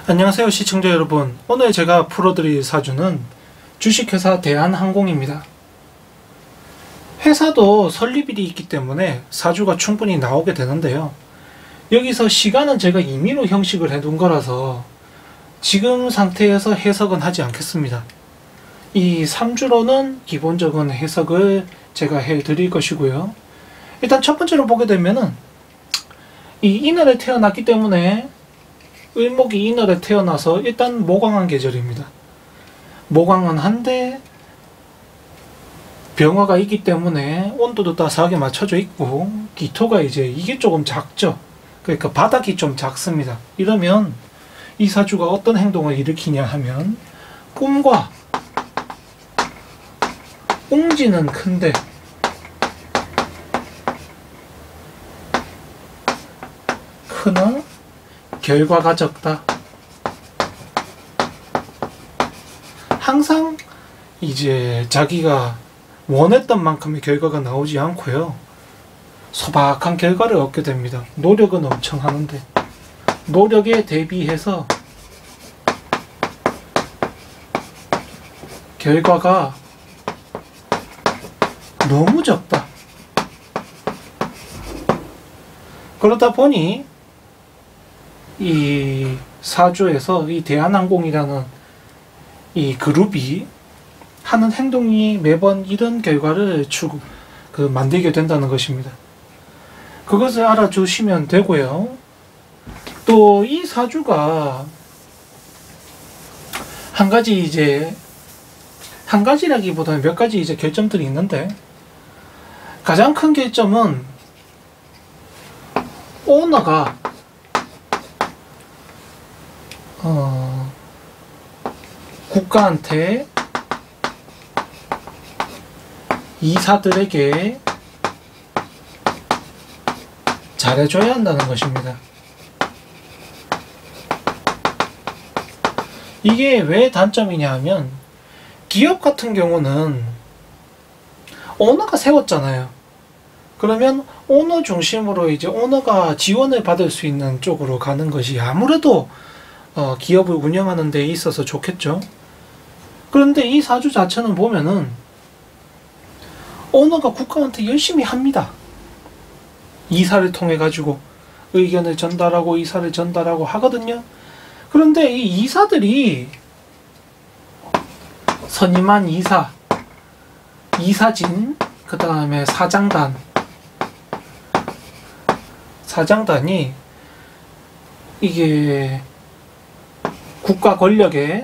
안녕하세요 시청자 여러분. 오늘 제가 풀어드릴 사주는 주식회사 대한항공입니다. 회사도 설립일이 있기 때문에 사주가 충분히 나오게 되는데요. 여기서 시간은 제가 임의로 형식을 해둔 거라서 지금 상태에서 해석은 하지 않겠습니다. 이 3주로는 기본적인 해석을 제가 해드릴 것이고요. 일단 첫 번째로 보게 되면은 이 이날에 태어났기 때문에 을목이 이날에 태어나서 일단 모광한 계절입니다. 모광은 한데 병화가 있기 때문에 온도도 따스하게 맞춰져 있고 기토가 이게 조금 작죠. 그러니까 바닥이 좀 작습니다. 이러면 이 사주가 어떤 행동을 일으키냐 하면 꿈과 웅지는 큰데 크나 결과가 적다. 항상 자기가 원했던 만큼의 결과가 나오지 않고요. 소박한 결과를 얻게 됩니다. 노력은 엄청 하는데 노력에 대비해서 결과가 너무 적다. 그러다 보니 이 사주에서 이 대한항공이라는 이 그룹이 하는 행동이 매번 이런 결과를 만들게 된다는 것입니다. 그것을 알아주시면 되고요. 또 이 사주가 한 가지라기보다는 몇 가지 결점들이 있는데, 가장 큰 결점은 오너가 국가한테 이사들에게 잘해줘야 한다는 것입니다. 이게 왜 단점이냐 하면, 기업 같은 경우는 오너가 세웠잖아요. 그러면 오너 중심으로 오너가 지원을 받을 수 있는 쪽으로 가는 것이 아무래도 기업을 운영하는 데 있어서 좋겠죠. 그런데 이 사주 자체는 보면은 오너가 국가한테 열심히 합니다. 이사를 통해 가지고 의견을 전달하고 이사를 전달하고 하거든요. 그런데 이 이사들이 선임한 이사, 이사진, 그 다음에 사장단이 이게 국가 권력에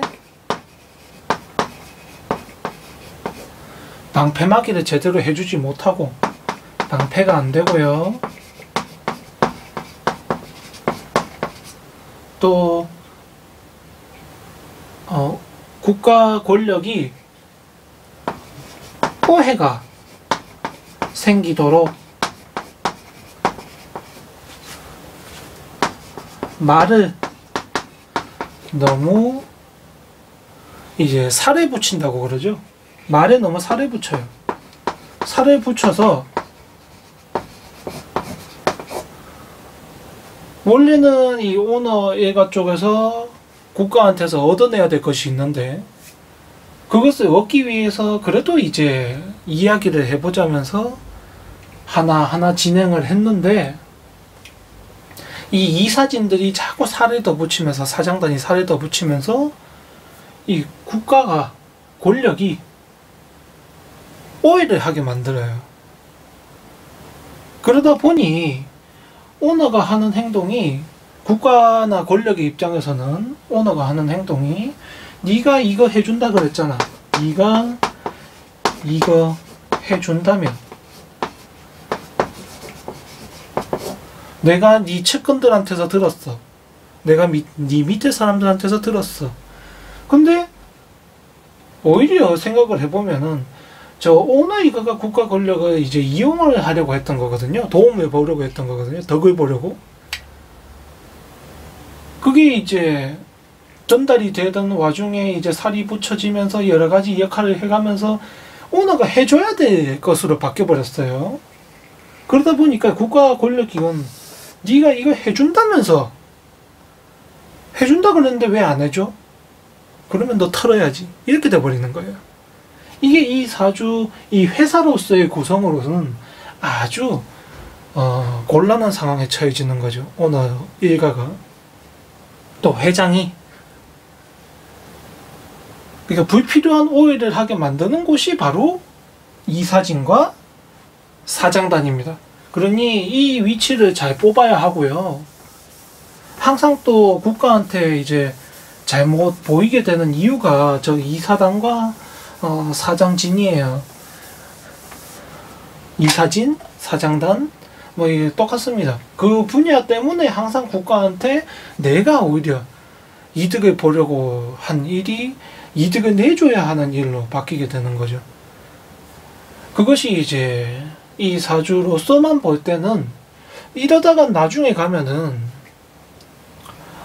방패막이를 제대로 해주지 못하고 방패가 안 되고요. 또 국가 권력이 오해가 생기도록 말을 너무 살에 붙인다고 그러죠. 말에 너무 살을 붙여요. 살을 붙여서 원래는 이 오너 일가 쪽에서 국가한테서 얻어내야 될 것이 있는데, 그것을 얻기 위해서 그래도 이야기를 해보자면서 하나하나 진행을 했는데, 이 이사진들이 자꾸 살을 더 붙이면서, 사장단이 살을 더 붙이면서 이 국가가, 권력이 오해를 하게 만들어요. 그러다 보니 오너가 하는 행동이, 국가나 권력의 입장에서는 오너가 하는 행동이, 네가 이거 해준다 그랬잖아, 네가 이거 해준다면 내가 네 측근들한테서 들었어, 내가 네 밑에 사람들한테서 들었어. 근데 오히려 생각을 해보면은 저 오너 이거가 국가 권력을 이용을 하려고 했던 거거든요. 도움을 보려고 했던 거거든요. 덕을 보려고. 그게 전달이 되던 와중에 살이 붙여지면서 여러 가지 역할을 해가면서 오너가 해줘야 될 것으로 바뀌어버렸어요. 그러다 보니까 국가 권력기관, 네가 이거 해준다면서 해준다 그랬는데 왜 안 해줘? 그러면 너 털어야지. 이렇게 돼버리는 거예요. 이게 이 사주, 이 회사로서의 구성으로서는 아주 곤란한 상황에 처해지는 거죠. 오너 일가가. 또 회장이. 그러니까 불필요한 오해를 하게 만드는 곳이 바로 이사진과 사장단입니다. 그러니 이 위치를 잘 뽑아야 하고요. 항상 또 국가한테 이제 잘못 보이게 되는 이유가 저 이사단과 사장진이에요. 이사진, 사장단, 뭐 이게 똑같습니다. 그 분야 때문에 항상 국가한테 내가 오히려 이득을 보려고 한 일이 이득을 내줘야 하는 일로 바뀌게 되는 거죠. 그것이 이제 이 사주로서만 볼 때는 이러다가 나중에 가면은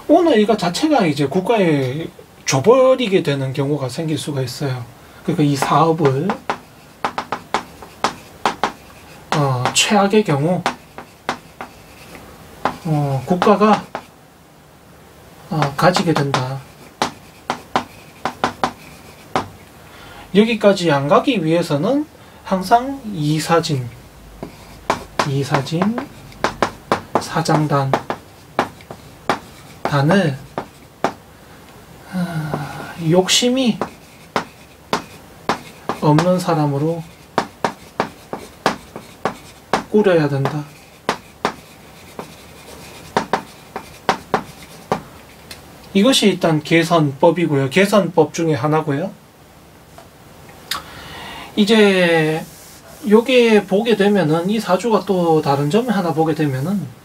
오늘 이거 자체가 이제 국가에 줘버리게 되는 경우가 생길 수가 있어요. 그러니까 이 사업을 최악의 경우 국가가 가지게 된다. 여기까지 안 가기 위해서는 항상 이사진, 사장단 단을 욕심이 없는 사람으로 꾸려야 된다. 이것이 일단 개선법이고요. 개선법 중에 하나고요. 이제 요게 보게 되면은 이 사주가 또 다른 점을 하나 보게 되면은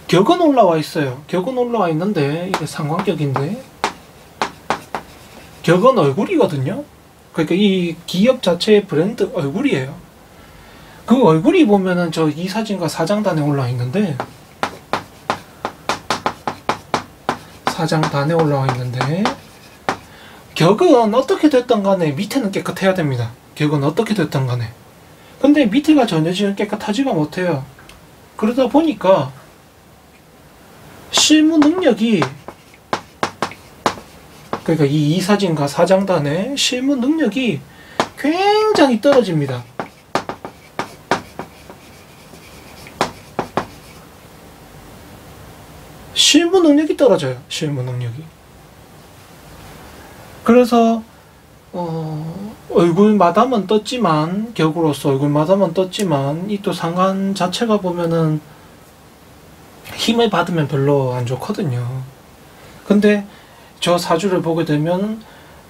격은 올라와 있어요. 격은 올라와 있는데 이게 상관격인데 격은 얼굴이거든요. 그러니까 이 기업 자체의 브랜드 얼굴이에요. 그 얼굴이 보면은 저 이사진과 사장단에 올라와 있는데 격은 어떻게 됐든 간에 밑에는 깨끗해야 됩니다. 격은 어떻게 됐든 간에. 근데 밑에가 전혀 지금 깨끗하지가 못해요. 그러다 보니까 실무 능력이, 그러니까 이 이사진과 사장단의 실무 능력이 굉장히 떨어집니다. 실무 능력이 떨어져요. 실무 능력이. 그래서 얼굴마다만 떴지만, 격으로서 얼굴마다만 떴지만 이 또 상관 자체가 보면은 힘을 받으면 별로 안 좋거든요. 근데 저 사주를 보게 되면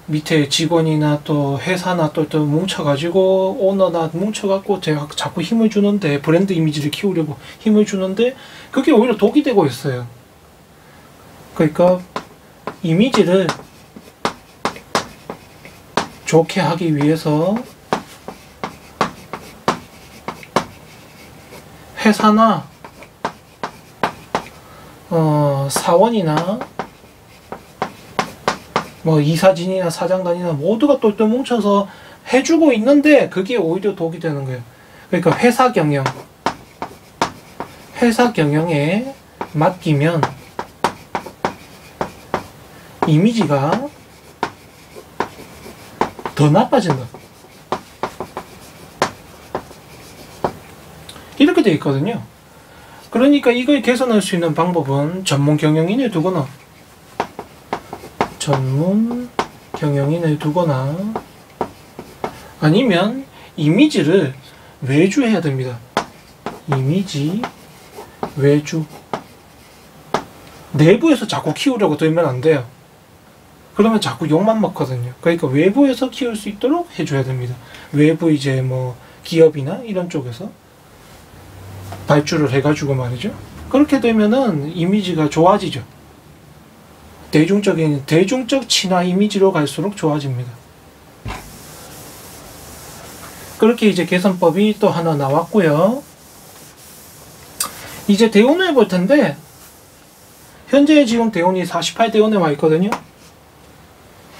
밑에 직원이나 또 회사나 또 뭉쳐가지고 오너나 뭉쳐갖고 제가 자꾸 힘을 주는데, 브랜드 이미지를 키우려고 힘을 주는데 그게 오히려 독이 되고 있어요. 그러니까 이미지를 좋게 하기 위해서 회사나 사원이나 뭐 이사진이나 사장단이나 모두가 똘똘 뭉쳐서 해주고 있는데 그게 오히려 독이 되는 거예요. 그러니까 회사 경영에 맡기면 이미지가 더 나빠진다. 이렇게 되어 있거든요. 그러니까 이걸 개선할 수 있는 방법은 전문 경영인을 두거나 아니면 이미지를 외주해야 됩니다. 이미지 외주. 내부에서 자꾸 키우려고 들면 안 돼요. 그러면 자꾸 욕만 먹거든요. 그러니까 외부에서 키울 수 있도록 해줘야 됩니다. 외부 이제 뭐 기업이나 이런 쪽에서 발주를 해가지고 말이죠. 그렇게 되면은 이미지가 좋아지죠. 대중적 친화 이미지로 갈수록 좋아집니다. 그렇게 이제 개선법이 또 하나 나왔고요. 이제 대운을 해볼 텐데, 현재 지금 대운이 48대운에 와 있거든요.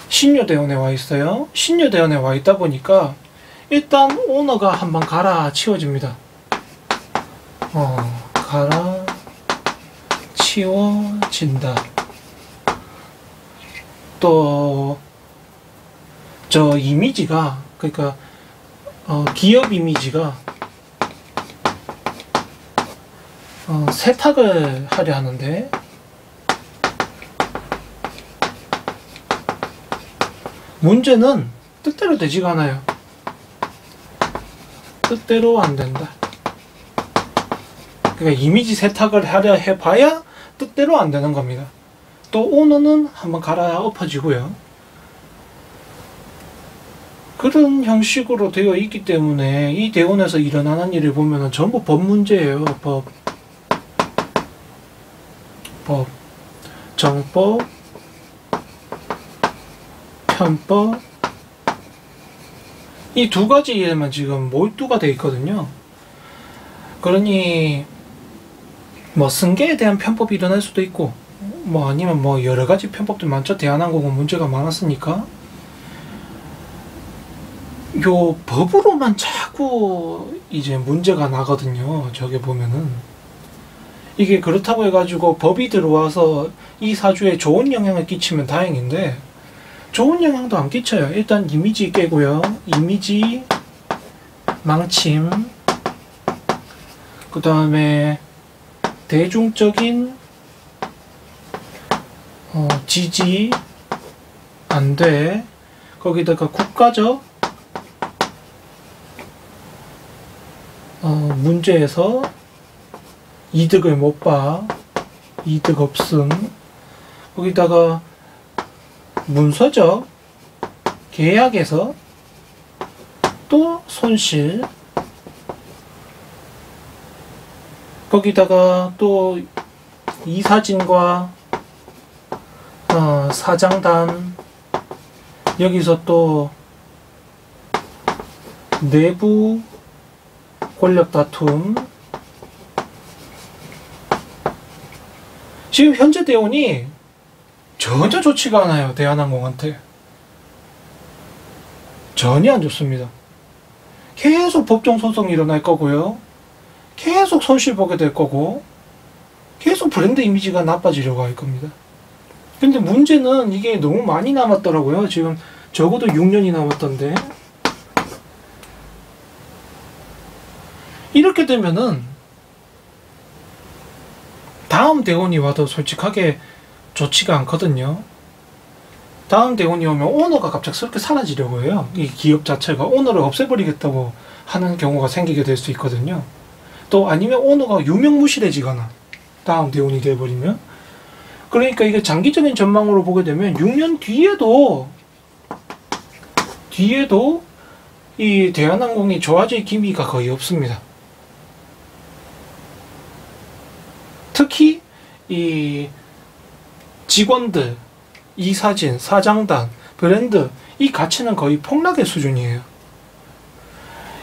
신묘대운에 와 있어요. 신묘대운에 와 있다 보니까 일단 오너가 한번 갈아치워집니다. 갈아치워진다. 또 저 이미지가, 그러니까 기업 이미지가 세탁을 하려 하는데, 문제는 뜻대로 되지가 않아요. 뜻대로 안 된다. 그러니까 이미지 세탁을 하려 해봐야 뜻대로 안 되는 겁니다. 또 오너는 한번 갈아엎어지고요. 그런 형식으로 되어 있기 때문에 이 대원에서 일어나는 일을 보면 전부 법 문제예요. 법, 정법, 편법, 이 두 가지에만 지금 몰두가 되어 있거든요. 그러니 뭐 승계에 대한 편법이 일어날 수도 있고, 뭐 아니면 뭐 여러 가지 편법들 많죠. 대한항공은 문제가 많았으니까. 요 법으로만 자꾸 이제 문제가 나거든요. 저게 보면은 이게 그렇다고 해가지고 법이 들어와서 이 사주에 좋은 영향을 끼치면 다행인데 좋은 영향도 안 끼쳐요. 일단 이미지 깨고요. 이미지 망침, 그 다음에 대중적인 지지 안 돼. 거기다가 국가적 문제에서 이득을 못 봐. 이득 없음. 거기다가 문서적 계약에서 또 손실. 거기다가 또 이사진과 사장단, 여기서 또 내부 권력 다툼. 지금 현재 대운이 전혀 좋지가 않아요. 대한항공한테 전혀 안 좋습니다. 계속 법정 소송이 일어날 거고요. 계속 손실 보게 될 거고, 계속 브랜드 이미지가 나빠지려고 할 겁니다. 근데 문제는 이게 너무 많이 남았더라고요. 지금 적어도 6년이 남았던데. 이렇게 되면은 다음 대운이 와도 솔직하게 좋지가 않거든요. 다음 대운이 오면 오너가 갑작스럽게 사라지려고 해요. 이 기업 자체가 오너를 없애버리겠다고 하는 경우가 생기게 될 수 있거든요. 또 아니면 오너가 유명무실해지거나 다음 대운이 돼버리면, 그러니까 이게 장기적인 전망으로 보게 되면 6년 뒤에도 이 대한항공이 좋아질 기미가 거의 없습니다. 특히 이 직원들, 이사진, 사장단, 브랜드, 이 가치는 거의 폭락의 수준이에요.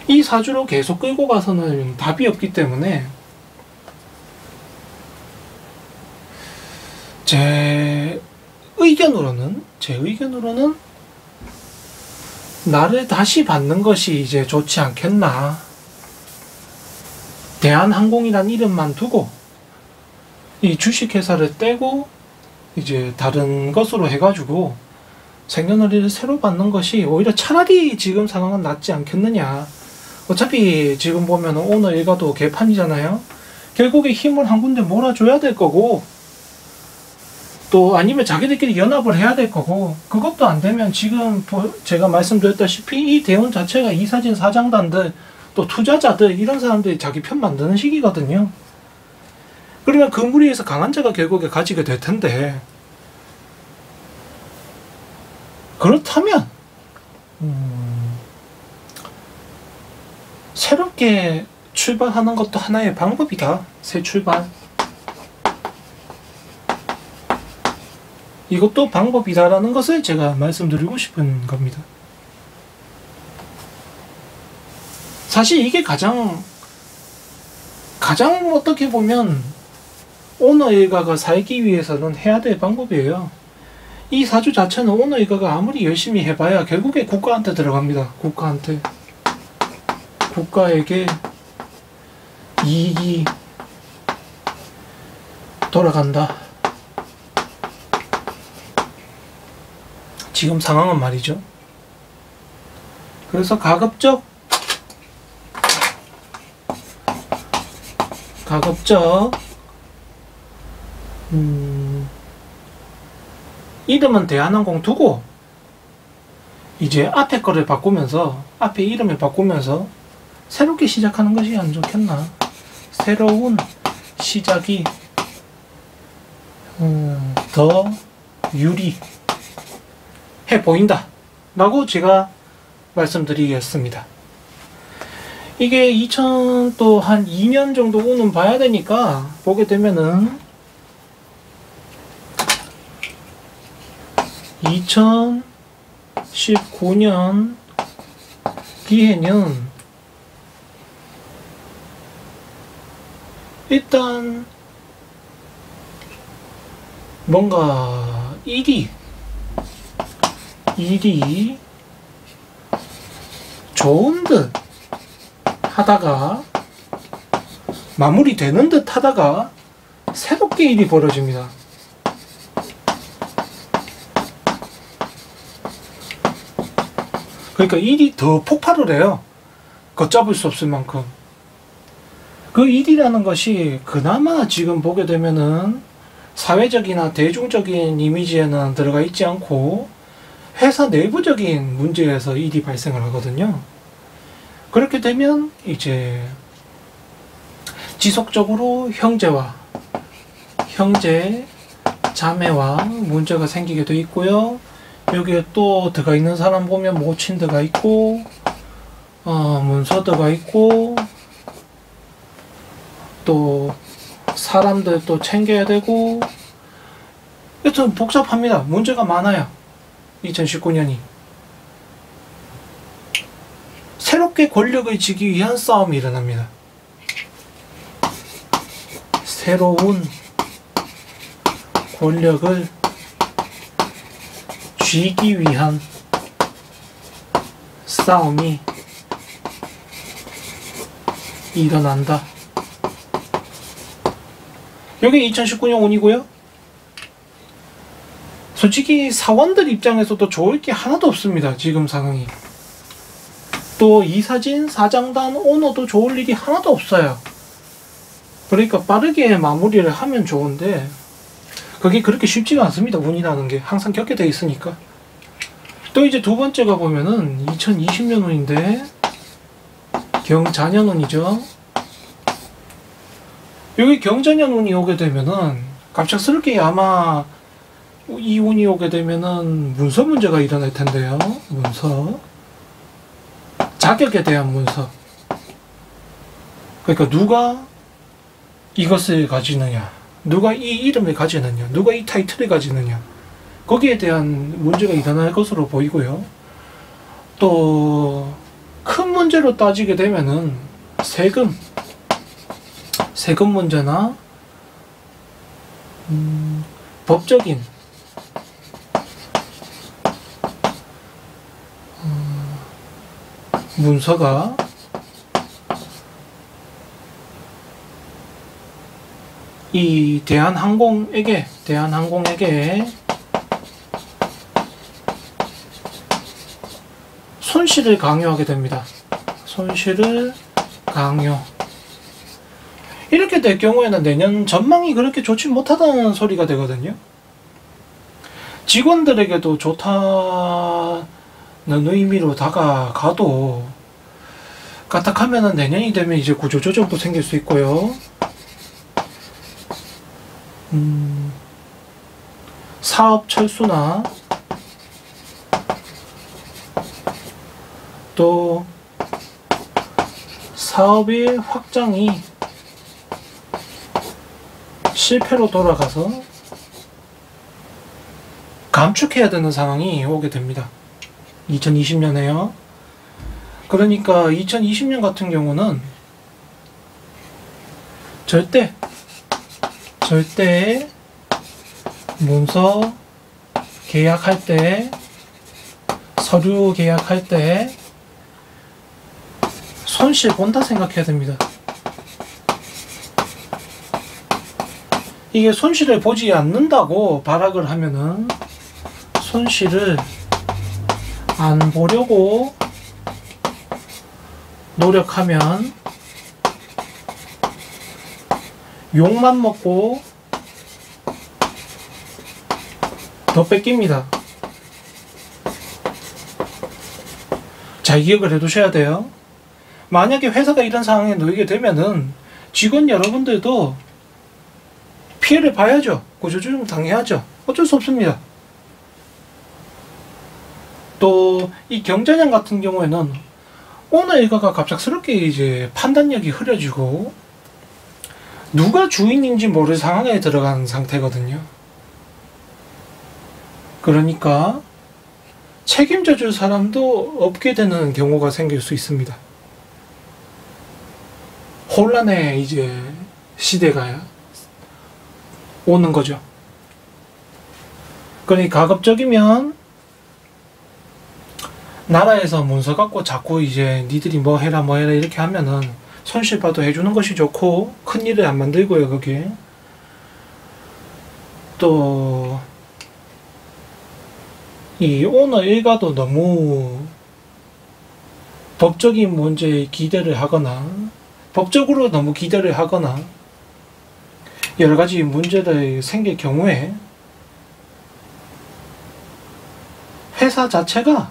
이 사주로 계속 끌고 가서는 답이 없기 때문에 제 의견으로는 나를 다시 받는 것이 이제 좋지 않겠나. 대한항공이란 이름만 두고 이 주식회사를 떼고 이제 다른 것으로 해가지고 생년월일을 새로 받는 것이 오히려 차라리 지금 상황은 낫지 않겠느냐. 어차피 지금 보면 오너 일가도 개판이잖아요. 결국에 힘을 한 군데 몰아줘야 될 거고, 또 아니면 자기들끼리 연합을 해야 될 거고, 그것도 안 되면 지금 제가 말씀드렸다시피 이 대운 자체가 이사진 사장단들, 또 투자자들, 이런 사람들이 자기 편 만드는 시기거든요. 그러면 그 무리에서 강한 자가 결국에 가지게 될 텐데, 그렇다면 새롭게 출발하는 것도 하나의 방법이다. 새 출발, 이것도 방법이다라는 것을 제가 말씀드리고 싶은 겁니다. 사실 이게 가장 어떻게 보면 오너 일가가 살기 위해서는 해야 될 방법이에요. 이 사주 자체는 오너 일가가 아무리 열심히 해봐야 결국에 국가한테 들어갑니다. 국가에게 이익이 돌아간다. 지금 상황은 말이죠. 그래서 가급적 이름은 대한항공 두고 이제 앞에 거를 바꾸면서, 앞에 이름을 바꾸면서 새롭게 시작하는 것이 안 좋겠나. 새로운 시작이 더 유리해 보인다 라고 제가 말씀드리겠습니다. 이게 또 한 2년 정도 후는 봐야 되니까, 보게 되면은 2019년 기해는 일단 뭔가 일이 좋은 듯 하다가, 마무리되는 듯 하다가 새롭게 일이 벌어집니다. 그러니까 일이 더 폭발을 해요. 걷잡을 수 없을 만큼. 그 일이라는 것이 그나마 지금 보게 되면은 사회적이나 대중적인 이미지에는 들어가 있지 않고 회사 내부적인 문제에서 일이 발생을 하거든요. 그렇게 되면 이제 지속적으로 형제, 자매와 문제가 생기게 돼 있고요. 여기에 또 들어가 있는 사람 보면 모친 들어가 있고, 문서 들어가 있고, 또 사람들 또 챙겨야 되고, 여튼 복잡합니다. 문제가 많아요. 2019년이. 새롭게 권력을 쥐기 위한 싸움이 일어납니다. 새로운 권력을 쥐기 위한 싸움이 일어난다. 여기 2019년 운이고요. 솔직히 사원들 입장에서도 좋을 게 하나도 없습니다. 지금 상황이. 또 이사진, 사장단, 오너도 좋을 일이 하나도 없어요. 그러니까 빠르게 마무리를 하면 좋은데 그게 그렇게 쉽지가 않습니다. 운이라는 게 항상 겪게 돼 있으니까. 또 이제 두 번째가 보면은 2020년 운인데 경자년 운이죠. 여기 경자년 운이 오게 되면은 갑작스럽게 아마 이 운이 오게 되면은 문서 문제가 일어날 텐데요. 문서. 자격에 대한 문서. 그러니까 누가 이것을 가지느냐, 누가 이 이름을 가지느냐, 누가 이 타이틀을 가지느냐, 거기에 대한 문제가 일어날 것으로 보이고요. 또 큰 문제로 따지게 되면은 세금 문제나 법적인 문서가 이 대한항공에게 손실을 강요하게 됩니다. 손실을 강요. 이렇게 될 경우에는 내년 전망이 그렇게 좋지 못하다는 소리가 되거든요. 직원들에게도 좋다는 의미로 다가가도 까딱하면은 내년이 되면 이제 구조조정도 생길 수 있고요. 사업 철수나 또 사업의 확장이 실패로 돌아가서 감축해야 되는 상황이 오게 됩니다. 2020년에요. 그러니까 2020년 같은 경우는 절대 문서 계약할 때, 서류 계약할 때 손실 본다 생각해야 됩니다. 이게 손실을 보지 않는다고 발악을 하면은 손실을 안 보려고 노력하면 욕만 먹고 더 뺏깁니다. 잘 기억을 해두셔야 돼요. 만약에 회사가 이런 상황에 놓이게 되면은 직원 여러분들도 피해를 봐야죠. 구조조정 당해야죠. 어쩔 수 없습니다. 또 이 경자년 같은 경우에는 오너 일가가 갑작스럽게 이제 판단력이 흐려지고 누가 주인인지 모를 상황에 들어간 상태거든요. 그러니까 책임져 줄 사람도 없게 되는 경우가 생길 수 있습니다. 혼란의 이제 시대가 오는 거죠. 그러니까 가급적이면 나라에서 문서 갖고 자꾸 이제 니들이 뭐 해라 이렇게 하면은 손실봐도 해주는 것이 좋고 큰일을 안 만들고요. 거기에 또 이 오너 일가도 너무 법적인 문제에 기대를 하거나 법적으로 너무 기대를 하거나 여러 가지 문제들이 생길 경우에 회사 자체가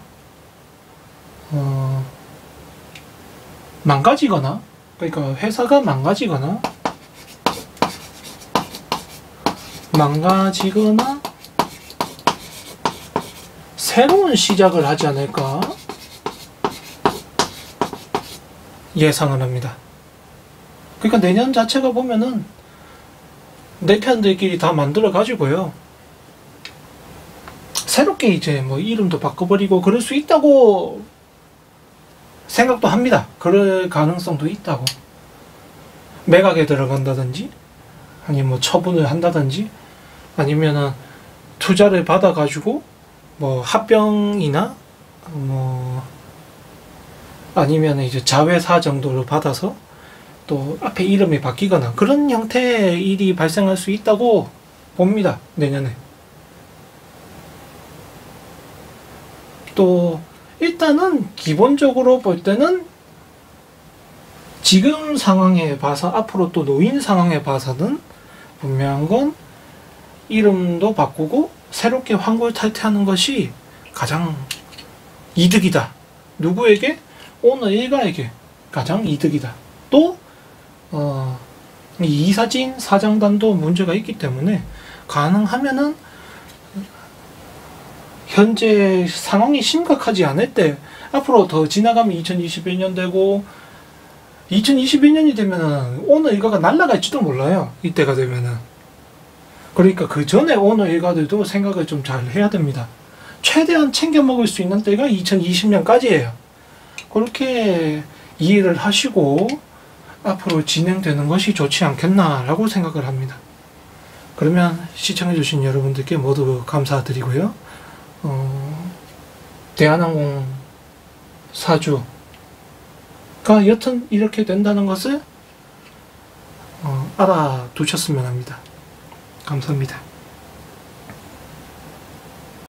망가지거나, 그러니까 회사가 망가지거나 새로운 시작을 하지 않을까 예상을 합니다. 그러니까 내년 자체가 보면은 내 편들끼리 다 만들어 가지고요, 새롭게 이제 뭐 이름도 바꿔버리고 그럴 수 있다고 생각도 합니다. 그럴 가능성도 있다고. 매각에 들어간다든지 아니면 뭐 처분을 한다든지 아니면은 투자를 받아 가지고 뭐 합병이나 뭐 아니면 이제 자회사 정도로 받아서 또 앞에 이름이 바뀌거나 그런 형태의 일이 발생할 수 있다고 봅니다. 내년에. 또 일단은 기본적으로 볼 때는 지금 상황에 봐서 앞으로 또 놓인 상황에 봐서는 분명한 건 이름도 바꾸고 새롭게 환골탈퇴하는 것이 가장 이득이다. 누구에게? 오너 일가에게 가장 이득이다. 또 이사진 사장단도 문제가 있기 때문에 가능하면은 현재 상황이 심각하지 않을 때 앞으로 더 지나가면 2021년 되고 2021년이 되면은 오너 일가가 날아갈지도 몰라요. 이때가 되면은. 그러니까 그 전에 오너 일가들도 생각을 좀 잘 해야 됩니다. 최대한 챙겨 먹을 수 있는 때가 2020년까지예요. 그렇게 이해를 하시고 앞으로 진행되는 것이 좋지 않겠나라고 생각을 합니다. 그러면 시청해주신 여러분들께 모두 감사드리고요. 대한항공 사주가 여튼 이렇게 된다는 것을 알아두셨으면 합니다. 감사합니다.